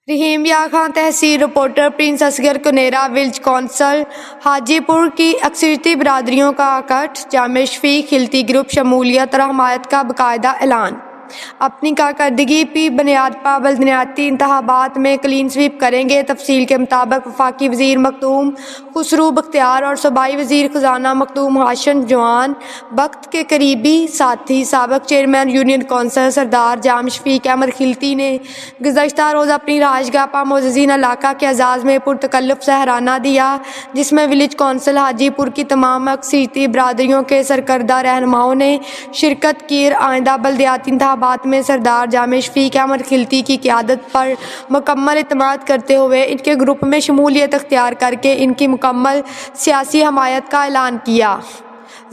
رحیم یا خان تحصیل reporter Prince Asghar Kanera village council Hajipur کی اکثریتی برادریوں کا اکٹھ جامع شفیق خلطی گروپ شمولیت اور حمایت کا باقاعدہ اعلان اپنی کارکردگی کی بنیاد پر بلدیاتی انتخابات میں کلین سویپ کریں گے۔ تفصیل کے مطابق وفاقی وزیر مختوم خسرو بختیار اور صوبائی وزیر خزانہ مختوم ہاشم جوان بخت کے قریبی ساتھی سابق چیئرمین یونین کونسل سردار جامع شفیق احمد خلطی نے گزشتہ روز اپنی رہائش گاہ پر معززین علاقہ کے اعزاز میں پرتکلف سہرانہ دیا، جس میں ولیج کونسل حاجی پور کی تمام اکثریتی برادریوں کے سرکردہ رہنماؤں نے شرکت کی۔ آئندہ بلدیاتی انتخابات میں سردار جامع شفیق احمد خلطی کی قیادت پر مکمل اعتماد کرتے ہوئے ان کے گروپ میں شمولیت اختیار کر کے ان کی مکمل سیاسی حمایت کا اعلان کیا۔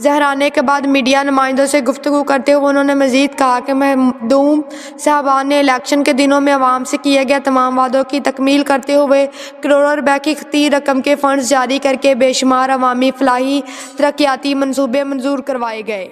ظہرانے کے بعد میڈیا نمائندوں سے گفتگو کرتے ہوئے انہوں نے مزید کہا کہ مخدوم صاحبان نے الیکشن کے دنوں میں عوام سے کیے گئے تمام وعدوں کی تکمیل کرتے ہوئے کروڑوں روپے کی خطیر رقم کے فنڈز جاری کر کے بے شمار عوامی فلاحی ترقیاتی منصوبے منظور کروائے گئے۔